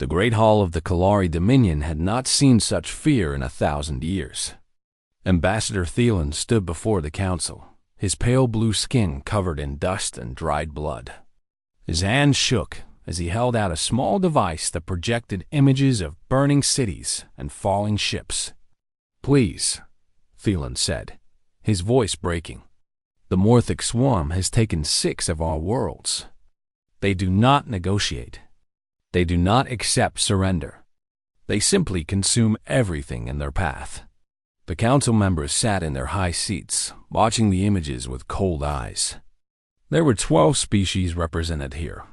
The great hall of the Kalari Dominion had not seen such fear in 1,000 years. Ambassador Thielen stood before the council, his pale blue skin covered in dust and dried blood. His hand shook as he held out a small device that projected images of burning cities and falling ships. "Please," Thielen said, his voice breaking. "The Morthic swarm has taken 6 of our worlds. They do not negotiate. They do not accept surrender. They simply consume everything in their path." The council members sat in their high seats, watching the images with cold eyes. There were 12 species represented here,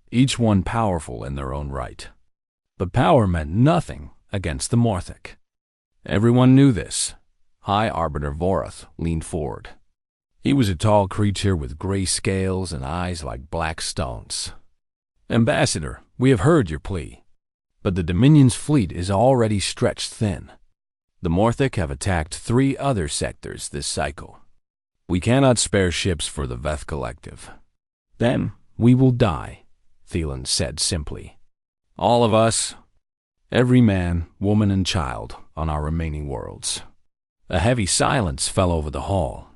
each one powerful in their own right. But power meant nothing against the Morthic. Everyone knew this. High Arbiter Vorath leaned forward. He was a tall creature with gray scales and eyes like black stones. "Ambassador, we have heard your plea, but the Dominion's fleet is already stretched thin. The Morthic have attacked 3 other sectors this cycle. We cannot spare ships for the Veth Collective." "Then we will die," Thielen said simply. "All of us, every man, woman, and child on our remaining worlds." A heavy silence fell over the hall.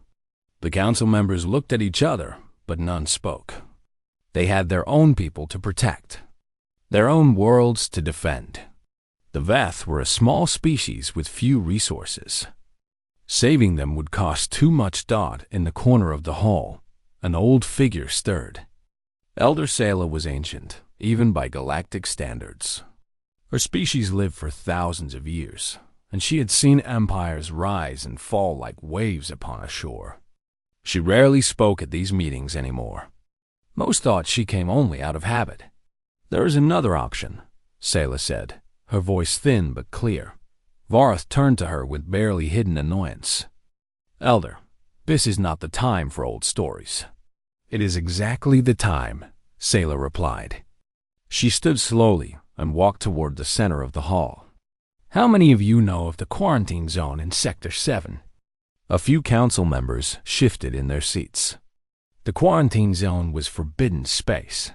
The council members looked at each other, but none spoke. They had their own people to protect, their own worlds to defend. The Veth were a small species with few resources. Saving them would cost too much. In the corner of the hall, an old figure stirred. Elder Sayla was ancient, even by galactic standards. Her species lived for thousands of years, and she had seen empires rise and fall like waves upon a shore. She rarely spoke at these meetings anymore. Most thought she came only out of habit. "There is another option," Sayla said, her voice thin but clear. Vorath turned to her with barely hidden annoyance. "Elder, this is not the time for old stories." "It is exactly the time," Sayla replied. She stood slowly and walked toward the center of the hall. "How many of you know of the quarantine zone in Sector 7? A few council members shifted in their seats. The quarantine zone was forbidden space.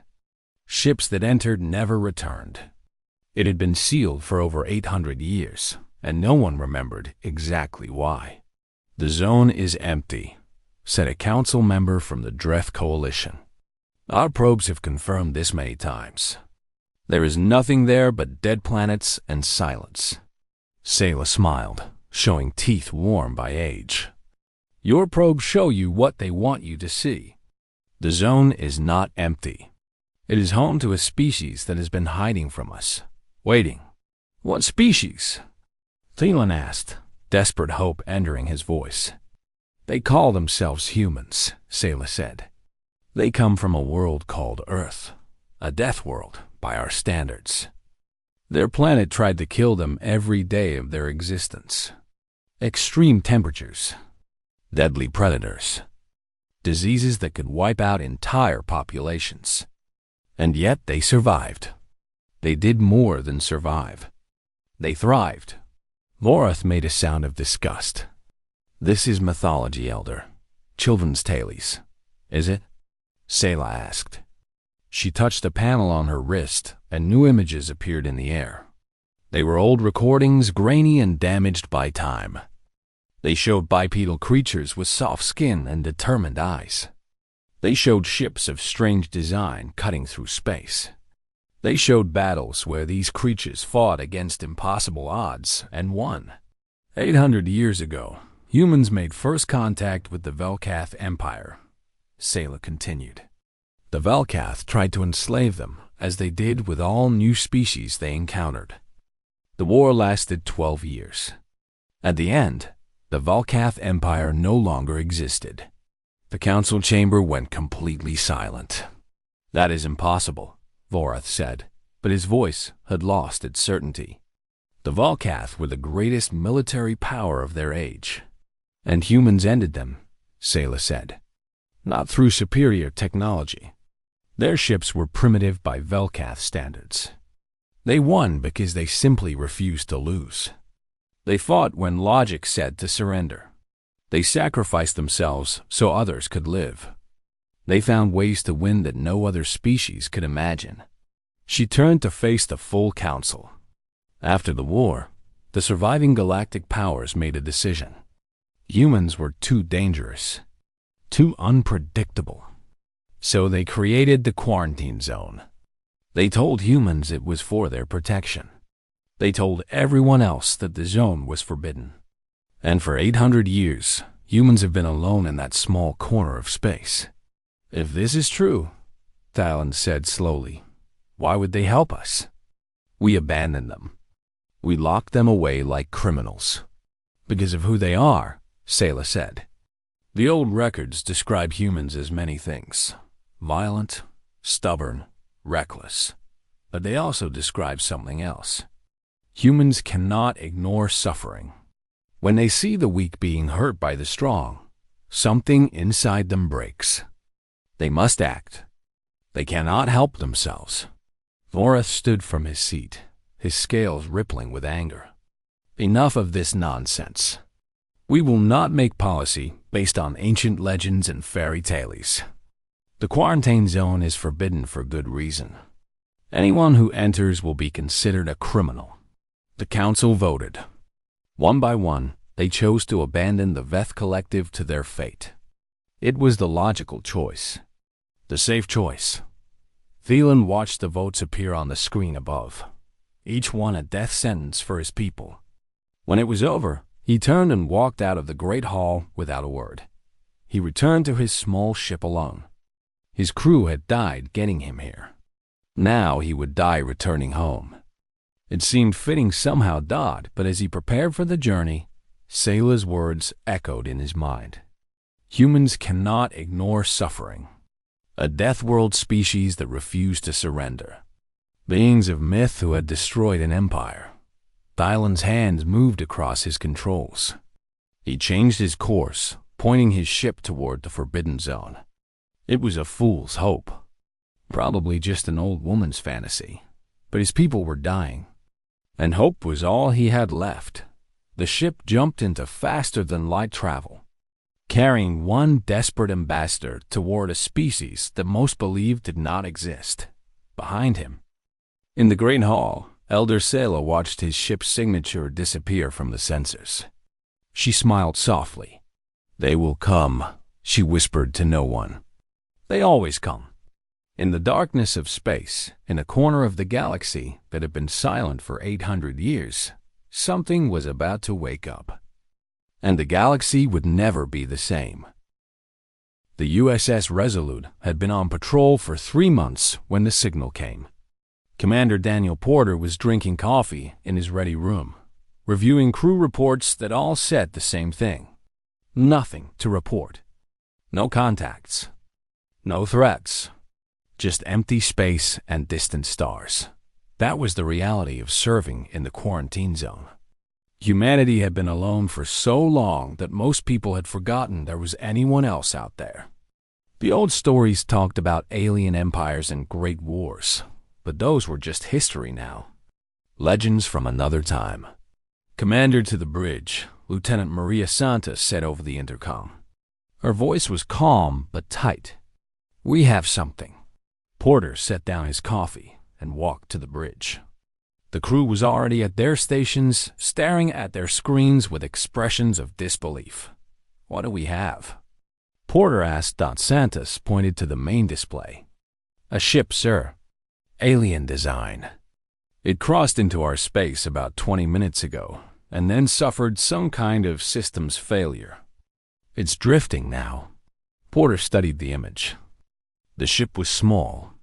Ships that entered never returned. It had been sealed for over 800 years, and no one remembered exactly why. "The zone is empty," said a council member from the Dreth Coalition. "Our probes have confirmed this many times. There is nothing there but dead planets and silence." Sayla smiled, showing teeth worn by age. "Your probes show you what they want you to see. The zone is not empty. It is home to a species that has been hiding from us, waiting." "What species?" Thielen asked, desperate hope entering his voice. "They call themselves humans," Sayla said. "They come from a world called Earth, a death world by our standards. Their planet tried to kill them every day of their existence. Extreme temperatures, deadly predators, diseases that could wipe out entire populations. And yet they survived. They did more than survive. They thrived." Vorath made a sound of disgust. "This is mythology, Elder. Children's tales, is it?" Sayla asked. She touched a panel on her wrist, and new images appeared in the air. They were old recordings, grainy and damaged by time. They showed bipedal creatures with soft skin and determined eyes. They showed ships of strange design cutting through space. They showed battles where these creatures fought against impossible odds and won. 800 years ago, humans made first contact with the Velkath Empire," Sayla continued. "The Velkath tried to enslave them, as they did with all new species they encountered. The war lasted 12 years. At the end, the Velkath Empire no longer existed." The council chamber went completely silent. "That is impossible," Vorath said, but his voice had lost its certainty. "The Velkath were the greatest military power of their age, and humans ended them," Sayla said. "Not through superior technology. Their ships were primitive by Velkath standards. They won because they simply refused to lose. They fought when logic said to surrender. They sacrificed themselves so others could live. They found ways to win that no other species could imagine. She turned to face the full council. After the war, the surviving galactic powers made a decision. Humans were too dangerous, too unpredictable. So they created the quarantine zone. They told humans it was for their protection. They told everyone else that the zone was forbidden. And for 800 years, humans have been alone in that small corner of space. If this is true, Talon said slowly, why would they help us? We abandoned them. We locked them away like criminals. Because of who they are, Sayla said. The old records describe humans as many things. Violent, stubborn, reckless. But they also describe something else. Humans cannot ignore suffering. When they see the weak being hurt by the strong, something inside them breaks. They must act. They cannot help themselves. Vorath stood from his seat, his scales rippling with anger. Enough of this nonsense. We will not make policy based on ancient legends and fairy tales. The quarantine zone is forbidden for good reason. Anyone who enters will be considered a criminal. The council voted. One by one, they chose to abandon the Veth Collective to their fate. It was the logical choice. The safe choice. Thielen watched the votes appear on the screen above. Each one a death sentence for his people. When it was over, he turned and walked out of the great hall without a word. He returned to his small ship alone. His crew had died getting him here. Now he would die returning home. It seemed fitting somehow Dodd, but as he prepared for the journey, Sayla's words echoed in his mind. Humans cannot ignore suffering. A death world species that refused to surrender. Beings of myth who had destroyed an empire. Dylan's hands moved across his controls. He changed his course, pointing his ship toward the Forbidden Zone. It was a fool's hope. Probably just an old woman's fantasy. But his people were dying. And hope was all he had left. The ship jumped into faster-than-light travel, carrying one desperate ambassador toward a species that most believed did not exist. Behind him, in the Great Hall, Elder Sayla watched his ship's signature disappear from the sensors. She smiled softly. "They will come," she whispered to no one. "They always come." In the darkness of space, in a corner of the galaxy that had been silent for 800 years, something was about to wake up. And the galaxy would never be the same. The USS Resolute had been on patrol for 3 months when the signal came. Commander Daniel Porter was drinking coffee in his ready room, reviewing crew reports that all said the same thing. Nothing to report. No contacts. No threats. Just empty space and distant stars. That was the reality of serving in the quarantine zone. Humanity had been alone for so long that most people had forgotten there was anyone else out there. The old stories talked about alien empires and great wars, but those were just history now. Legends from another time. "Commander to the bridge," Lieutenant Maria Santos said over the intercom. Her voice was calm but tight. "We have something." Porter set down his coffee and walked to the bridge. The crew was already at their stations, staring at their screens with expressions of disbelief. "What do we have?" Porter asked. Santos pointed to the main display. "A ship, sir. Alien design. It crossed into our space about 20 minutes ago, and then suffered some kind of systems failure. It's drifting now." Porter studied the image. The ship was small,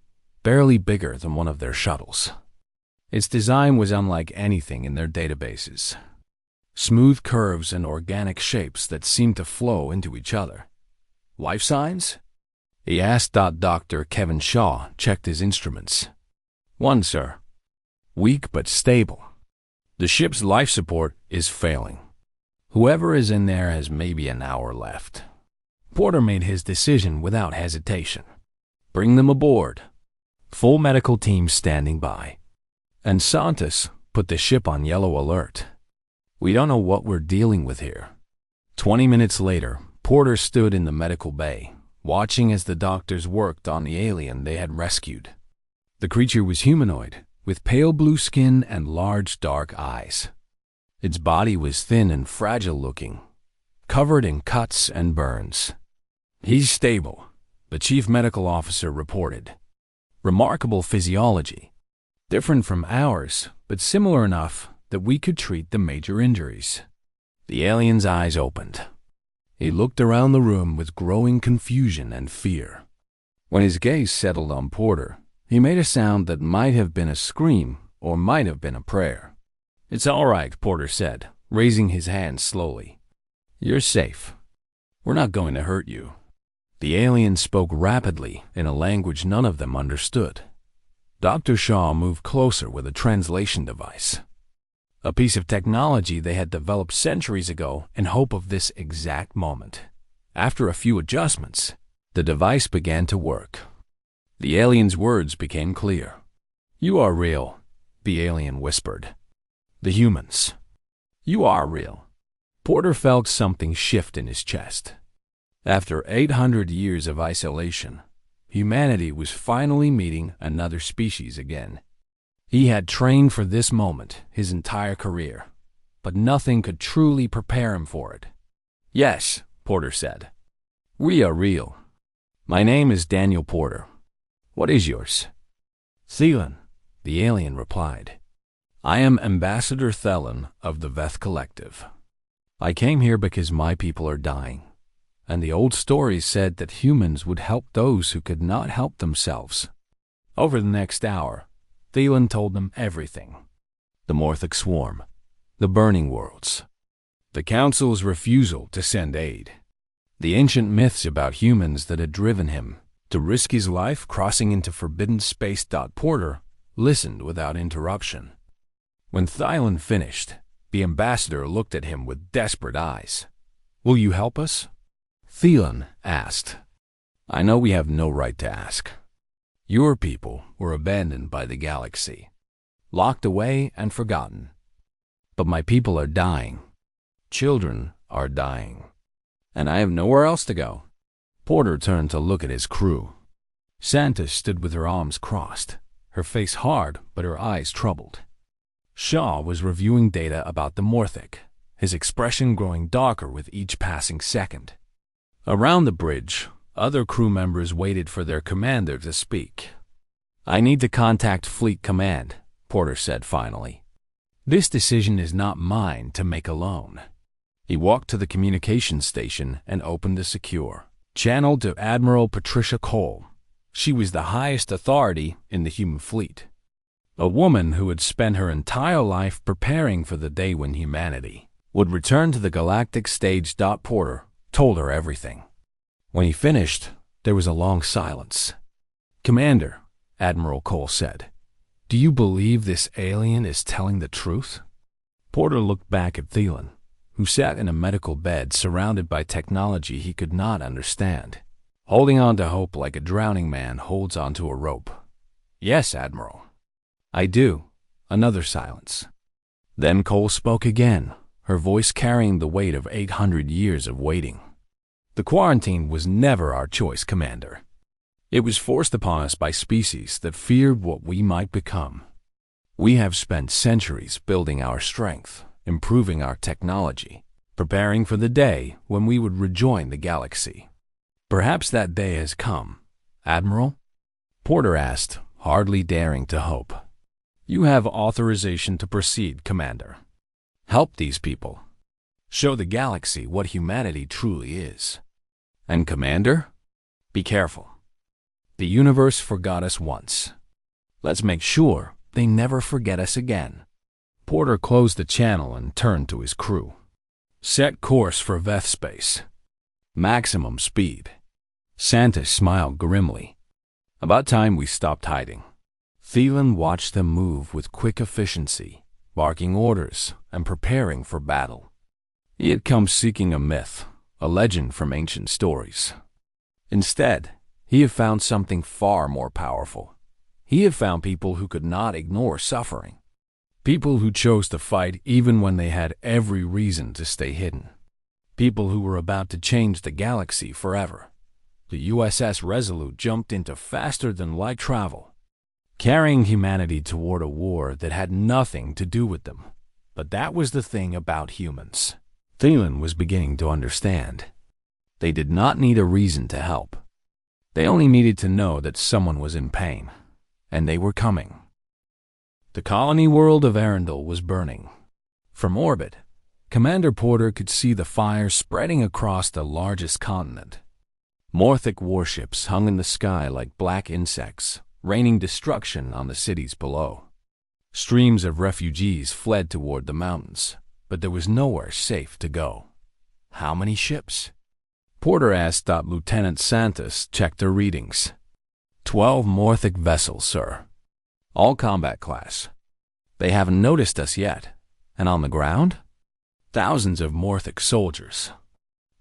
barely bigger than one of their shuttles. Its design was unlike anything in their databases. Smooth curves and organic shapes that seemed to flow into each other. "Life signs?" he asked. Dr. Kevin Shaw checked his instruments. "One, sir. Weak but stable. The ship's life support is failing. Whoever is in there has maybe an hour left." Porter made his decision without hesitation. "Bring them aboard. Full medical team standing by." And Santos put the ship on yellow alert. "We don't know what we're dealing with here." 20 minutes later, Porter stood in the medical bay, watching as the doctors worked on the alien they had rescued. The creature was humanoid, with pale blue skin and large dark eyes. Its body was thin and fragile-looking, covered in cuts and burns. "He's stable," the chief medical officer reported. "Remarkable physiology. Different from ours, but similar enough that we could treat the major injuries." The alien's eyes opened. He looked around the room with growing confusion and fear. When his gaze settled on Porter, he made a sound that might have been a scream or might have been a prayer. "It's all right," Porter said, raising his hand slowly. "You're safe. We're not going to hurt you." The alien spoke rapidly in a language none of them understood. Dr. Shaw moved closer with a translation device, a piece of technology they had developed centuries ago in hope of this exact moment. After a few adjustments, the device began to work. The alien's words became clear. "You are real," the alien whispered. "The humans. You are real." Porter felt something shift in his chest. After 800 years of isolation, humanity was finally meeting another species again. He had trained for this moment his entire career, but nothing could truly prepare him for it. "Yes," Porter said. "We are real. My name is Daniel Porter. What is yours?" "Thielen," the alien replied. "I am Ambassador Thelen of the Veth Collective. I came here because my people are dying, and the old stories said that humans would help those who could not help themselves." Over the next hour, Thielen told them everything. The Morthic Swarm, the Burning Worlds, the Council's refusal to send aid, the ancient myths about humans that had driven him to risk his life crossing into forbidden space. Porter listened without interruption. When Thielen finished, the ambassador looked at him with desperate eyes. "Will you help us?" Thielen asked. "I know we have no right to ask. Your people were abandoned by the galaxy, locked away and forgotten. But my people are dying. Children are dying. And I have nowhere else to go." Porter turned to look at his crew. Santa stood with her arms crossed, her face hard but her eyes troubled. Shaw was reviewing data about the Morthic, his expression growing darker with each passing second. Around the bridge, other crew members waited for their commander to speak. "I need to contact Fleet Command," Porter said finally. "This decision is not mine to make alone." He walked to the communications station and opened the secure channel to Admiral Patricia Cole. She was the highest authority in the human fleet, a woman who had spent her entire life preparing for the day when humanity would return to the galactic stage. Porter told her everything. When he finished, there was a long silence. "Commander," Admiral Cole said, "do you believe this alien is telling the truth?" Porter looked back at Thielen, who sat in a medical bed surrounded by technology he could not understand, holding on to hope like a drowning man holds onto a rope. "Yes, Admiral. I do." Another silence. Then Cole spoke again, her voice carrying the weight of 800 years of waiting. "The quarantine was never our choice, Commander. It was forced upon us by species that feared what we might become. We have spent centuries building our strength, improving our technology, preparing for the day when we would rejoin the galaxy. Perhaps that day has come, Admiral?" Porter asked, hardly daring to hope. "You have authorization to proceed, Commander. Help these people. Show the galaxy what humanity truly is. And Commander, be careful. The universe forgot us once. Let's make sure they never forget us again." Porter closed the channel and turned to his crew. "Set course for Veth space. Maximum speed." Santa smiled grimly. "About time we stopped hiding." Thielen watched them move with quick efficiency, barking orders and preparing for battle. He had come seeking a myth, a legend from ancient stories. Instead, he had found something far more powerful. He had found people who could not ignore suffering. People who chose to fight even when they had every reason to stay hidden. People who were about to change the galaxy forever. The USS Resolute jumped into faster-than-light travel. carrying humanity toward a war that had nothing to do with them. But that was the thing about humans. Thielen was beginning to understand. They did not need a reason to help. They only needed to know that someone was in pain, and they were coming. The colony world of Arendel was burning. From orbit, Commander Porter could see the fire spreading across the largest continent. Morthic warships hung in the sky like black insects, raining destruction on the cities below. Streams of refugees fled toward the mountains, but there was nowhere safe to go. How many ships? Porter asked. Lieutenant Santos checked their readings. 12 Morthic vessels, sir. All combat class. They haven't noticed us yet. And on the ground? Thousands of Morthic soldiers.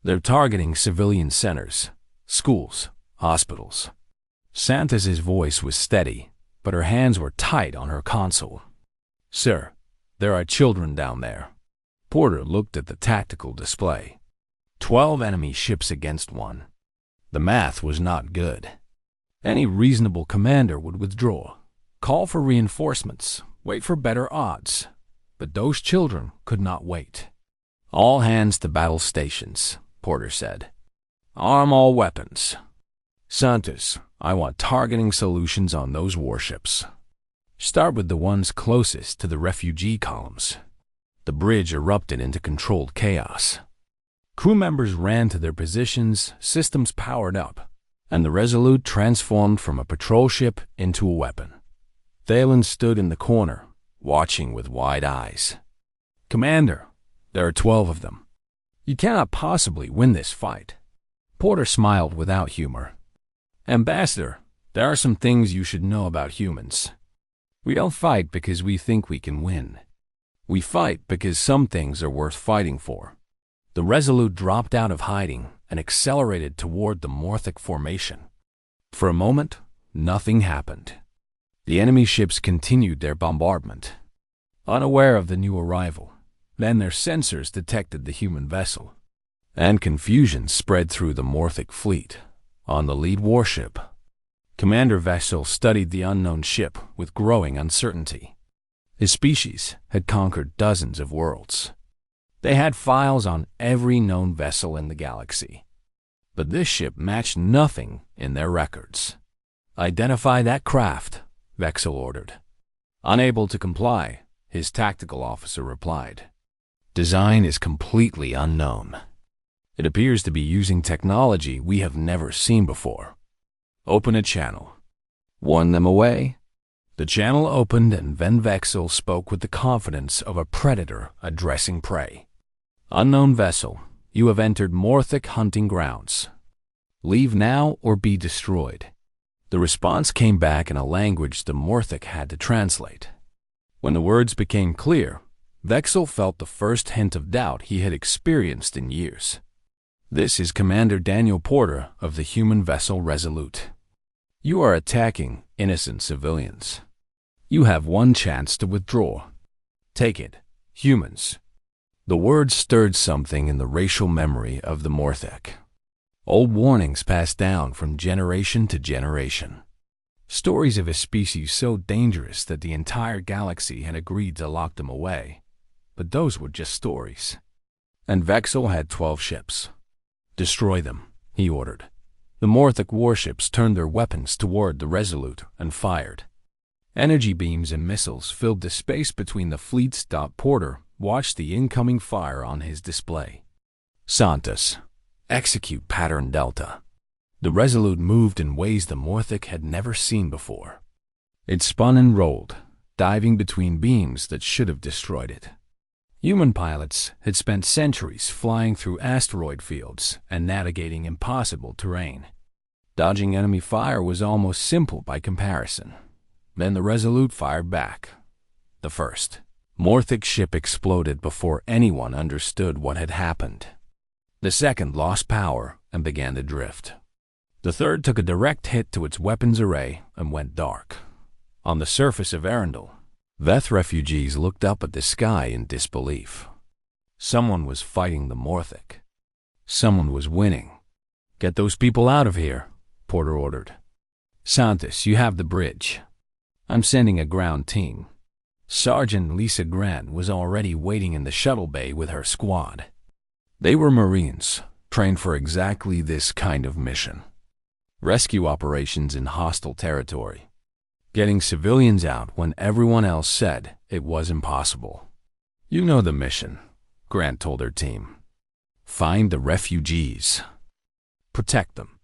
They're targeting civilian centers, schools, hospitals. Santos's voice was steady, but her hands were tight on her console. Sir, there are children down there. Porter looked at the tactical display. 12 enemy ships against 1. The math was not good. Any reasonable commander would withdraw, call for reinforcements, wait for better odds. But those children could not wait. All hands to battle stations, Porter said. Arm all weapons. Santos, I want targeting solutions on those warships. Start with the ones closest to the refugee columns. The bridge erupted into controlled chaos. Crew members ran to their positions, systems powered up, and the Resolute transformed from a patrol ship into a weapon. Thalen stood in the corner, watching with wide eyes. Commander, there are 12 of them. You cannot possibly win this fight. Porter smiled without humor. Ambassador, there are some things you should know about humans. We don't fight because we think we can win. We fight because some things are worth fighting for. The Resolute dropped out of hiding and accelerated toward the Morthic formation. For a moment, nothing happened. The enemy ships continued their bombardment. Unaware of the new arrival, then their sensors detected the human vessel, and confusion spread through the Morthic fleet. On the lead warship, Commander Vessel studied the unknown ship with growing uncertainty. His species had conquered dozens of worlds. They had files on every known vessel in the galaxy. But this ship matched nothing in their records. Identify that craft, Vexel ordered. Unable to comply, his tactical officer replied. Design is completely unknown. It appears to be using technology we have never seen before. Open a channel. Warn them away. The channel opened and Van Vexel spoke with the confidence of a predator addressing prey. Unknown vessel, you have entered Morthic hunting grounds. Leave now or be destroyed. The response came back in a language the Morthic had to translate. When the words became clear, Vexel felt the first hint of doubt he had experienced in years. This is Commander Daniel Porter of the human vessel Resolute. You are attacking innocent civilians. You have one chance to withdraw. Take it, humans. The words stirred something in the racial memory of the Morthic. Old warnings passed down from generation to generation. Stories of a species so dangerous that the entire galaxy had agreed to lock them away. But those were just stories. And Vexel had 12 ships. Destroy them, he ordered. The Morthic warships turned their weapons toward the Resolute and fired. Energy beams and missiles filled the space between the fleets. Porter watched the incoming fire on his display. Santos, execute pattern Delta. The Resolute moved in ways the Morthic had never seen before. It spun and rolled, diving between beams that should have destroyed it. Human pilots had spent centuries flying through asteroid fields and navigating impossible terrain. Dodging enemy fire was almost simple by comparison. Then the Resolute fired back. The first Morthic ship exploded before anyone understood what had happened. The second lost power and began to drift. The third took a direct hit to its weapons array and went dark. On the surface of Arendel, Veth refugees looked up at the sky in disbelief. Someone was fighting the Morthic. Someone was winning. Get those people out of here, Porter ordered. Santos, you have the bridge. I'm sending a ground team. Sergeant Lisa Grant was already waiting in the shuttle bay with her squad. They were Marines, trained for exactly this kind of mission. Rescue operations in hostile territory. Getting civilians out when everyone else said it was impossible. You know the mission, Grant told her team. Find the refugees. Protect them.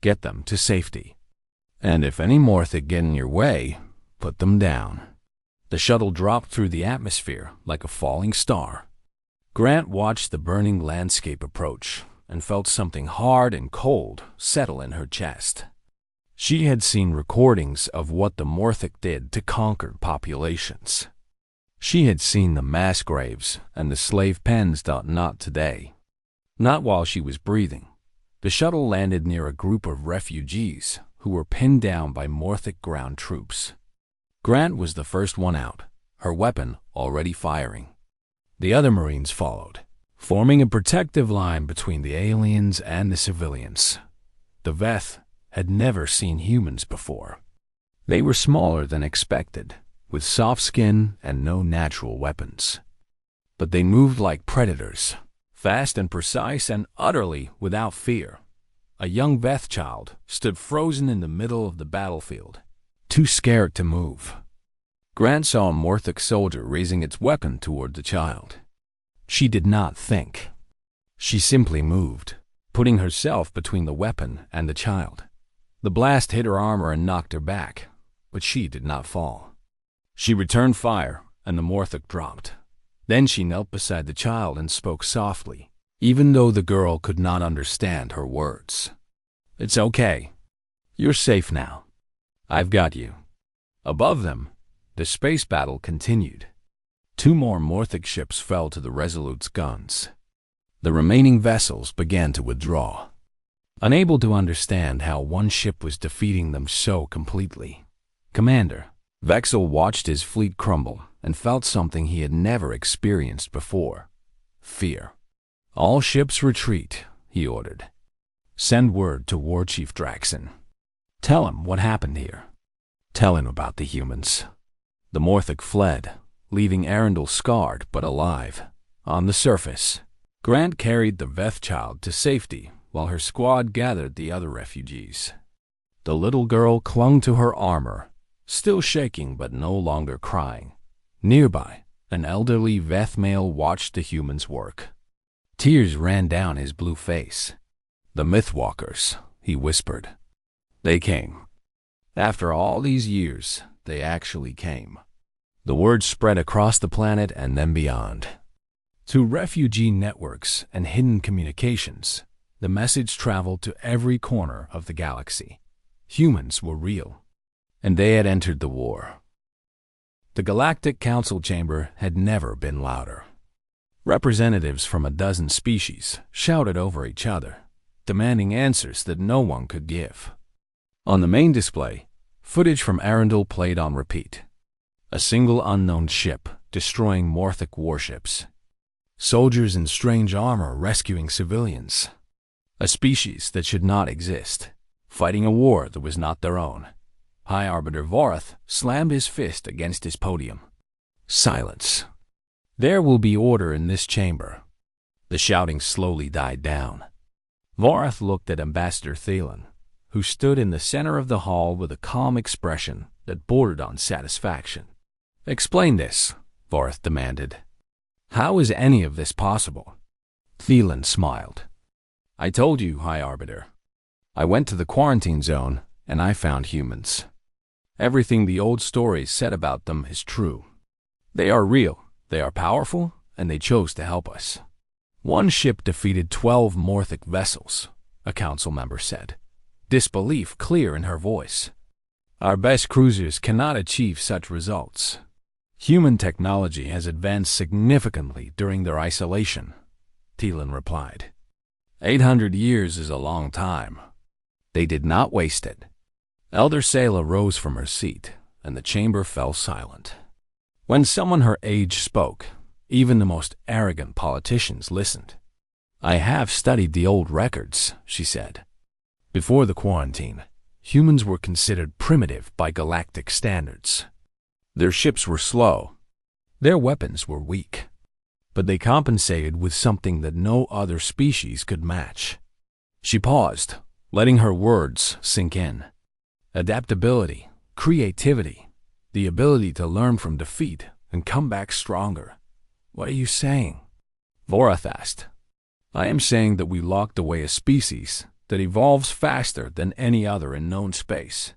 Get them to safety. And if any Morthic get in your way, put them down. The shuttle dropped through the atmosphere like a falling star. Grant watched the burning landscape approach and felt something hard and cold settle in her chest. She had seen recordings of what the Morthic did to conquered populations. She had seen the mass graves and the slave pens. Not today. Not while she was breathing. The shuttle landed near a group of refugees who were pinned down by Morthic ground troops. Grant was the first one out, her weapon already firing. The other Marines followed, forming a protective line between the aliens and the civilians. The Veth had never seen humans before. They were smaller than expected, with soft skin and no natural weapons. But they moved like predators, fast and precise and utterly without fear. A young Veth child stood frozen in the middle of the battlefield, too scared to move. Grant saw a Morthic soldier raising its weapon toward the child. She did not think. She simply moved, putting herself between the weapon and the child. The blast hit her armor and knocked her back, but she did not fall. She returned fire, and the Morthic dropped. Then she knelt beside the child and spoke softly, even though the girl could not understand her words. It's okay. You're safe now. I've got you. Above them, the space battle continued. 2 more Morthic ships fell to the Resolute's guns. The remaining vessels began to withdraw. Unable to understand how one ship was defeating them so completely, Commander Vexel watched his fleet crumble and felt something he had never experienced before: fear. All ships retreat, he ordered. Send word to War Chief Draxen. Tell him what happened here. Tell him about the humans. The Morthic fled, leaving Arendel scarred but alive. On the surface, Grant carried the Veth child to safety while her squad gathered the other refugees. The little girl clung to her armor, still shaking but no longer crying. Nearby, an elderly Veth male watched the humans work. Tears ran down his blue face. The Mythwalkers, he whispered. They came. After all these years, they actually came. The word spread across the planet and then beyond. Through refugee networks and hidden communications, the message traveled to every corner of the galaxy. Humans were real, and they had entered the war. The Galactic Council chamber had never been louder. Representatives from a dozen species shouted over each other, demanding answers that no one could give. On the main display, footage from Arendel played on repeat. A single unknown ship destroying Morthic warships. Soldiers in strange armor rescuing civilians. A species that should not exist, fighting a war that was not their own. High Arbiter Vorath slammed his fist against his podium. Silence. There will be order in this chamber. The shouting slowly died down. Vorath looked at Ambassador Thielen, who stood in the center of the hall with a calm expression that bordered on satisfaction. Explain this, Vorath demanded. How is any of this possible? Thielen smiled. I told you, High Arbiter. I went to the quarantine zone, and I found humans. Everything the old stories said about them is true. They are real, they are powerful, and they chose to help us. One ship defeated 12 Morthic vessels, a council member said, disbelief clear in her voice. Our best cruisers cannot achieve such results. Human technology has advanced significantly during their isolation, Thielen replied. 800 years is a long time. They did not waste it. Elder Sayla rose from her seat, and the chamber fell silent. When someone her age spoke, even the most arrogant politicians listened. I have studied the old records, she said. Before the quarantine, humans were considered primitive by galactic standards. Their ships were slow. Their weapons were weak. But they compensated with something that no other species could match. She paused, letting her words sink in. Adaptability, creativity, the ability to learn from defeat and come back stronger. What are you saying? Vorath asked. I am saying that we locked away a species that evolves faster than any other in known space.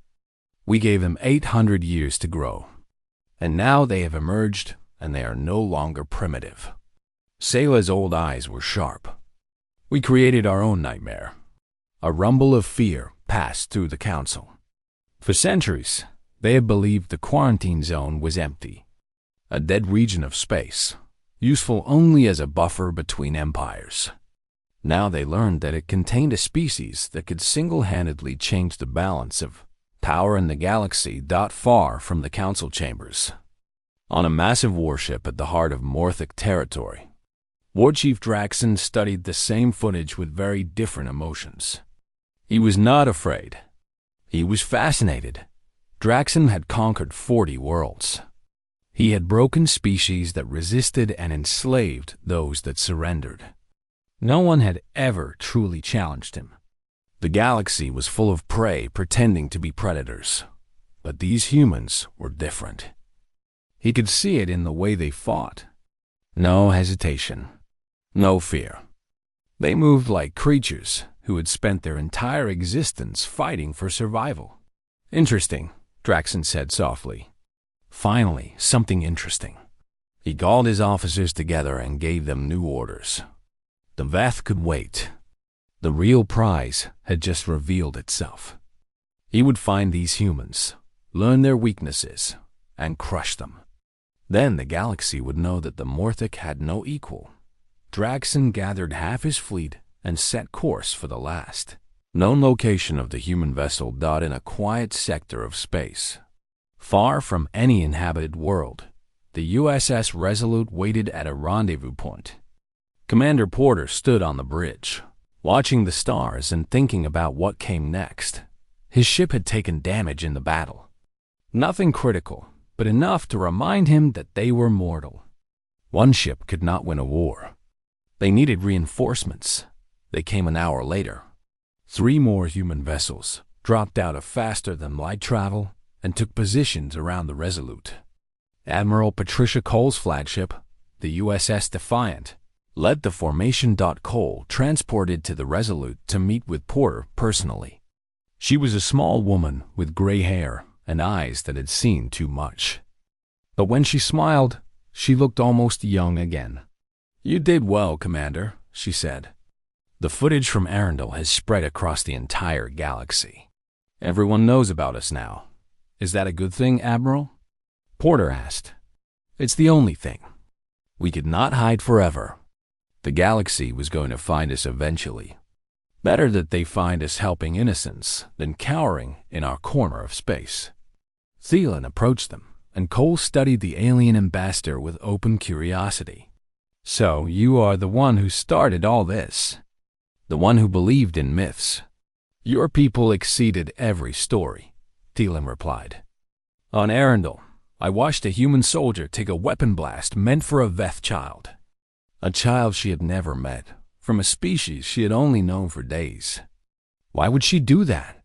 We gave them 800 years to grow. And now they have emerged, and they are no longer primitive. Sayla's old eyes were sharp. We created our own nightmare. A rumble of fear passed through the council. For centuries, they had believed the quarantine zone was empty, a dead region of space, useful only as a buffer between empires. Now they learned that it contained a species that could single-handedly change the balance of power in the galaxy far from the council chambers. On a massive warship at the heart of Morthic territory, War Chief Draxen studied the same footage with very different emotions. He was not afraid. He was fascinated. Draxen had conquered 40 worlds. He had broken species that resisted and enslaved those that surrendered. No one had ever truly challenged him. The galaxy was full of prey pretending to be predators, but these humans were different. He could see it in the way they fought. No hesitation. No fear. They moved like creatures who had spent their entire existence fighting for survival. Interesting, Draxen said softly. Finally, something interesting. He called his officers together and gave them new orders. The Veth could wait. The real prize had just revealed itself. He would find these humans, learn their weaknesses, and crush them. Then the galaxy would know that the Morthic had no equal. Draxen gathered half his fleet and set course for the last known location of the human vessel in a quiet sector of space. Far from any inhabited world, the USS Resolute waited at a rendezvous point. Commander Porter stood on the bridge, watching the stars and thinking about what came next. His ship had taken damage in the battle. Nothing critical, but enough to remind him that they were mortal. One ship could not win a war. They needed reinforcements. They came an hour later. 3 more human vessels dropped out of faster-than-light travel and took positions around the Resolute. Admiral Patricia Cole's flagship, the USS Defiant, led the formation. Cole transported to the Resolute to meet with Porter personally. She was a small woman with gray hair and eyes that had seen too much. But when she smiled, she looked almost young again. You did well, Commander, she said. The footage from Arendel has spread across the entire galaxy. Everyone knows about us now. Is that a good thing, Admiral? Porter asked. It's the only thing. We could not hide forever. The galaxy was going to find us eventually. Better that they find us helping innocents than cowering in our corner of space. Thielen approached them, and Cole studied the alien ambassador with open curiosity. So you are the one who started all this. The one who believed in myths. Your people exceeded every story, Thielen replied. On Arendel, I watched a human soldier take a weapon blast meant for a Veth child. A child she had never met, from a species she had only known for days. Why would she do that?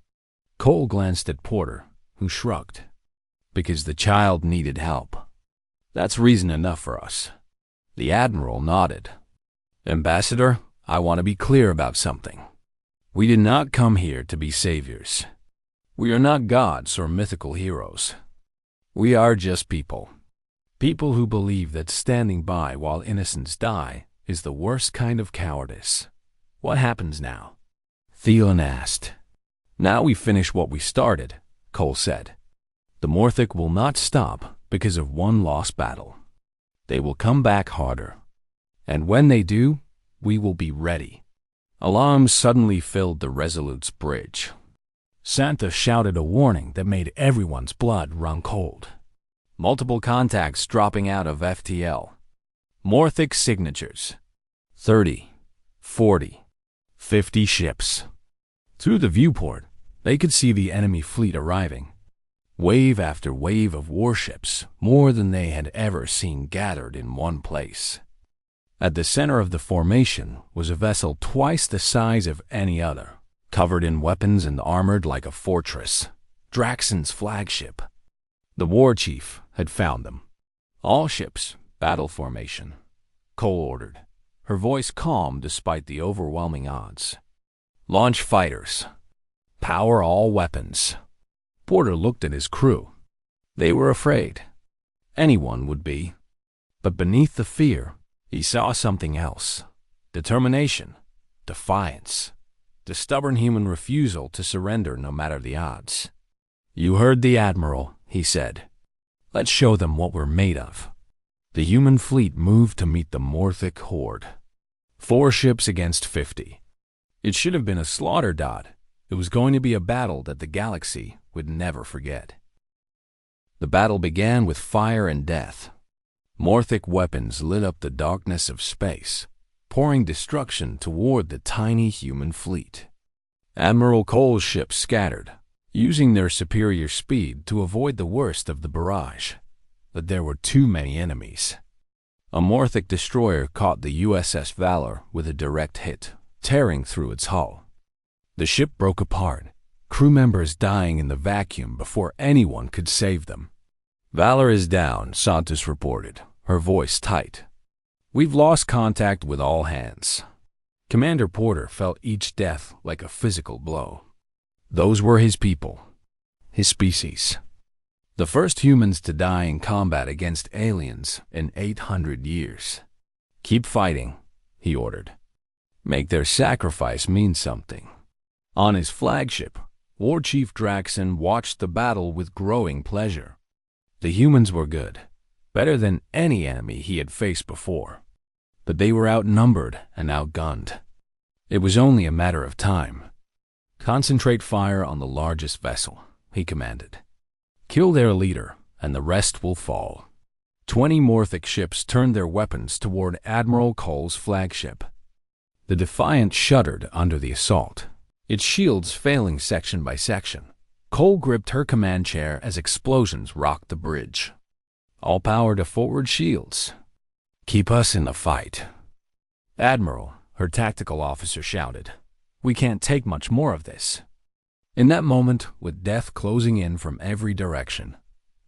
Cole glanced at Porter, who shrugged. Because the child needed help. That's reason enough for us. The Admiral nodded. Ambassador, I want to be clear about something. We did not come here to be saviors. We are not gods or mythical heroes. We are just people. People who believe that standing by while innocents die is the worst kind of cowardice. What happens now? Thielen asked. Now we finish what we started, Cole said. The Morthic will not stop because of one lost battle. They will come back harder. And when they do, we will be ready. Alarms suddenly filled the Resolute's bridge. Santa shouted a warning that made everyone's blood run cold. Multiple contacts dropping out of FTL. Morthic signatures. 30, 40, 50 ships. Through the viewport, They could see the enemy fleet arriving, wave after wave of warships, more than they had ever seen gathered in one place. At the center of the formation was a vessel twice the size of any other, covered in weapons and armored like a fortress, Draxen's flagship. The war chief had found them. "All ships, battle formation," Cole ordered, her voice calm despite the overwhelming odds. "Launch fighters. Power all weapons." Porter looked at his crew. They were afraid. Anyone would be. But beneath the fear, he saw something else. Determination, defiance, the stubborn human refusal to surrender no matter the odds. "You heard the Admiral," he said. "Let's show them what we're made of." The human fleet moved to meet the Morthic horde. 4 ships against 50. It should have been a slaughter dot. It was going to be a battle that the galaxy would never forget. The battle began with fire and death. Morthic weapons lit up the darkness of space, pouring destruction toward the tiny human fleet. Admiral Cole's ships scattered, using their superior speed to avoid the worst of the barrage. But there were too many enemies. A Morthic destroyer caught the USS Valor with a direct hit, tearing through its hull. The ship broke apart, crew members dying in the vacuum before anyone could save them. "Valor is down," Santos reported, her voice tight. "We've lost contact with all hands." Commander Porter felt each death like a physical blow. Those were his people, his species. The first humans to die in combat against aliens in 800 years. "Keep fighting," he ordered. "Make their sacrifice mean something." On his flagship, War Chief Draxen watched the battle with growing pleasure. The humans were good, better than any enemy he had faced before. But they were outnumbered and outgunned. It was only a matter of time. "Concentrate fire on the largest vessel," he commanded. "Kill their leader, and the rest will fall." 20 Morthic ships turned their weapons toward Admiral Cole's flagship. The Defiant shuddered under the assault, its shields failing section by section. Cole gripped her command chair as explosions rocked the bridge. "All power to forward shields. Keep us in the fight." "Admiral," her tactical officer shouted, "we can't take much more of this." In that moment, with death closing in from every direction,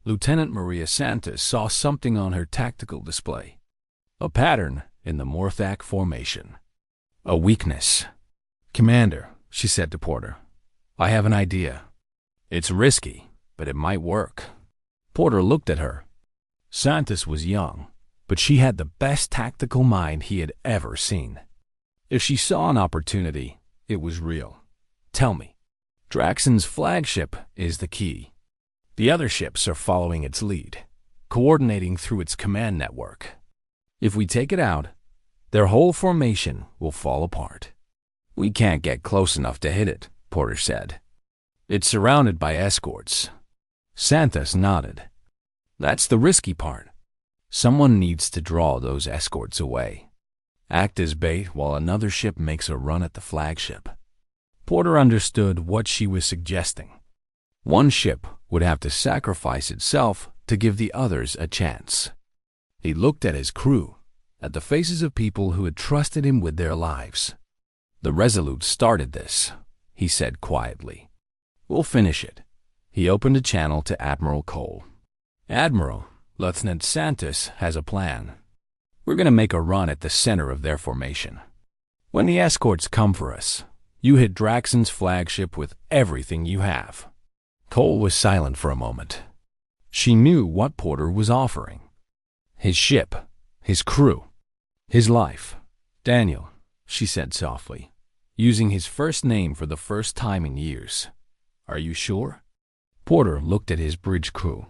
Lieutenant Maria Santos saw something on her tactical display. A pattern in the Morthac formation. A weakness. "Commander," she said to Porter, "I have an idea. It's risky, but it might work." Porter looked at her. Santos was young, but she had the best tactical mind he had ever seen. If she saw an opportunity, it was real. "Tell me." "Draxen's flagship is the key. The other ships are following its lead, coordinating through its command network. If we take it out, their whole formation will fall apart." "We can't get close enough to hit it," Porter said. "It's surrounded by escorts." Santos nodded. "That's the risky part. Someone needs to draw those escorts away. Act as bait while another ship makes a run at the flagship." Porter understood what she was suggesting. One ship would have to sacrifice itself to give the others a chance. He looked at his crew, at the faces of people who had trusted him with their lives. "The Resolute started this," he said quietly. "We'll finish it." He opened a channel to Admiral Cole. "Admiral, Lieutenant Santos has a plan. We're going to make a run at the center of their formation. When the escorts come for us, you hit Draxen's flagship with everything you have." Cole was silent for a moment. She knew what Porter was offering. His ship, his crew, his life. "Daniel," she said softly, using his first name for the first time in years. "Are you sure?" Porter looked at his bridge crew.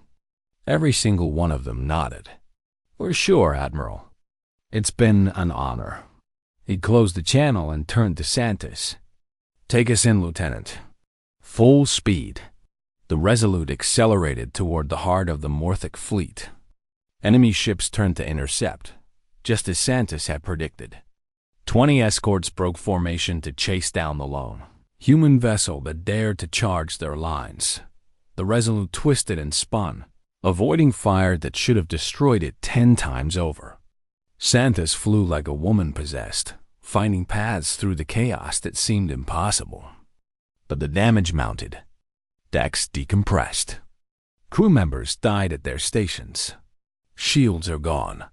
Every single one of them nodded. "We're sure, Admiral. It's been an honor." He closed the channel and turned to Santos. "Take us in, Lieutenant." Full speed. The Resolute accelerated toward the heart of the Morthic fleet. Enemy ships turned to intercept, just as Santos had predicted. 20 escorts broke formation to chase down the lone, human vessel that dared to charge their lines. The Resolute twisted and spun, avoiding fire that should have destroyed it 10 times over. Santis flew like a woman possessed, finding paths through the chaos that seemed impossible. But the damage mounted. Decks decompressed. Crew members died at their stations. Shields are gone,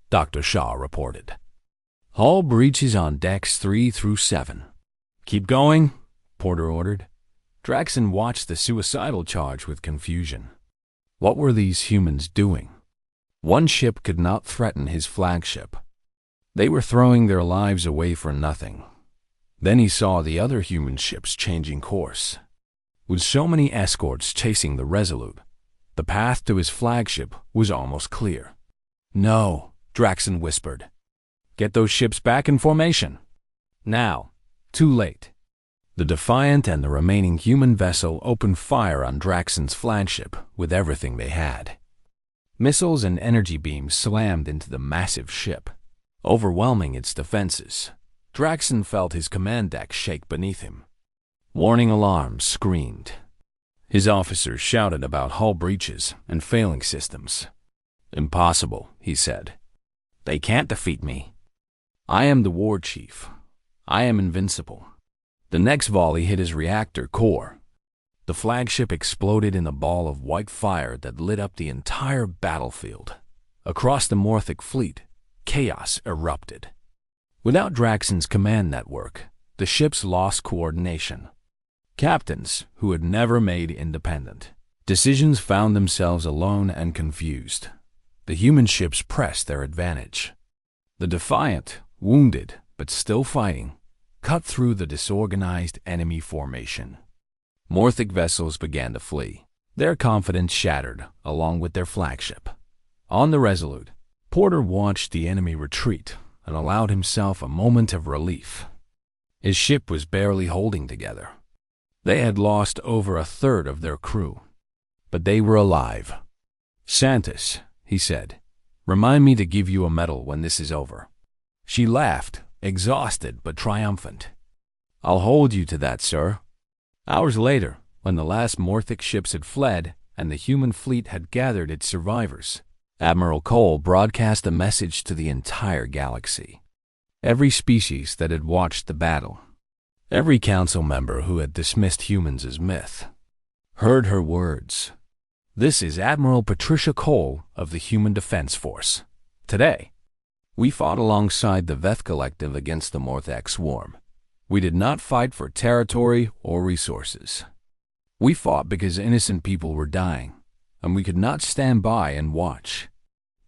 Dr. Shaw reported. Hull breaches on decks 3 through 7. Keep going, Porter ordered. Draxen watched the suicidal charge with confusion. What were these humans doing? One ship could not threaten his flagship. They were throwing their lives away for nothing. Then he saw the other human ships changing course. With so many escorts chasing the Resolute, the path to his flagship was almost clear. No, Draxen whispered. Get those ships back in formation. Now. Too late. The Defiant and the remaining human vessel opened fire on Draxen's flagship with everything they had. Missiles and energy beams slammed into the massive ship, overwhelming its defenses. Draxen felt his command deck shake beneath him. Warning alarms screamed. His officers shouted about hull breaches and failing systems. Impossible, he said. They can't defeat me. I am the war chief. I am invincible. The next volley hit his reactor core. The flagship exploded in a ball of white fire that lit up the entire battlefield. Across the Morthic fleet, chaos erupted. Without Draxen's command network, the ships lost coordination. Captains who had never made independent decisions found themselves alone and confused. The human ships pressed their advantage. The Defiant, wounded but still fighting, cut through the disorganized enemy formation. Morthic vessels began to flee, their confidence shattered along with their flagship. On the Resolute, Porter watched the enemy retreat and allowed himself a moment of relief. His ship was barely holding together. They had lost over a third of their crew, but they were alive. Santis, he said, remind me to give you a medal when this is over. She laughed, exhausted but triumphant. I'll hold you to that, sir. Hours later, when the last Morthic ships had fled and the human fleet had gathered its survivors, Admiral Cole broadcast a message to the entire galaxy. Every species that had watched the battle, every council member who had dismissed humans as myth, heard her words. This is Admiral Patricia Cole of the Human Defense Force. Today, we fought alongside the Veth Collective against the Morthac swarm. We did not fight for territory or resources. We fought because innocent people were dying, and we could not stand by and watch.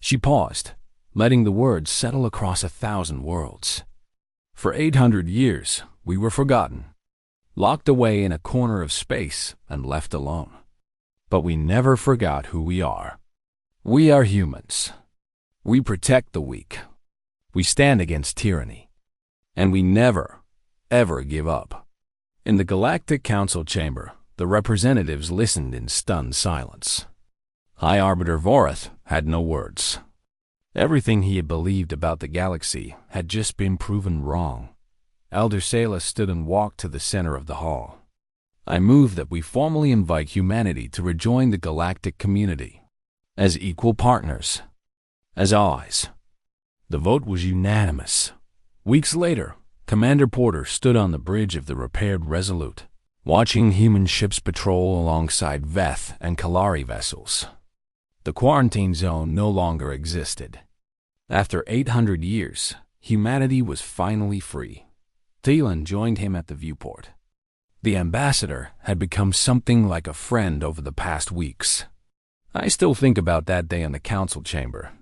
She paused, letting the words settle across 1,000 worlds. For 800 years, we were forgotten, locked away in a corner of space and left alone. But we never forgot who we are. We are humans. We protect the weak. We stand against tyranny. And we never, ever give up. In the Galactic Council chamber, the representatives listened in stunned silence. High Arbiter Vorath had no words. Everything he had believed about the galaxy had just been proven wrong. Elder Sela stood and walked to the center of the hall. I move that we formally invite humanity to rejoin the galactic community, as equal partners, as allies. The vote was unanimous. Weeks later, Commander Porter stood on the bridge of the repaired Resolute, watching human ships patrol alongside Veth and Kalari vessels. The quarantine zone no longer existed. After 800 years, humanity was finally free. Thielen joined him at the viewport. The ambassador had become something like a friend over the past weeks. I still think about that day in the council chamber,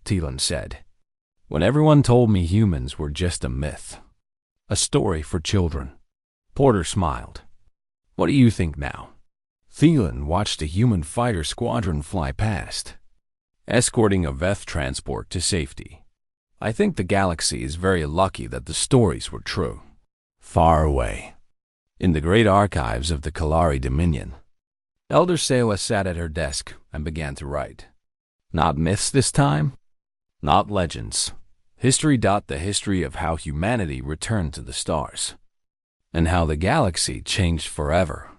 Thielen said, when everyone told me humans were just a myth, a story for children. Porter smiled. What do you think now? Thielen watched a human fighter squadron fly past, escorting a Veth transport to safety. I think the galaxy is very lucky that the stories were true. Far away, in the great archives of the Kalari Dominion, Elder Sewa sat at her desk and began to write. Not myths this time? Not legends. History. The history of how humanity returned to the stars. and how the galaxy changed forever.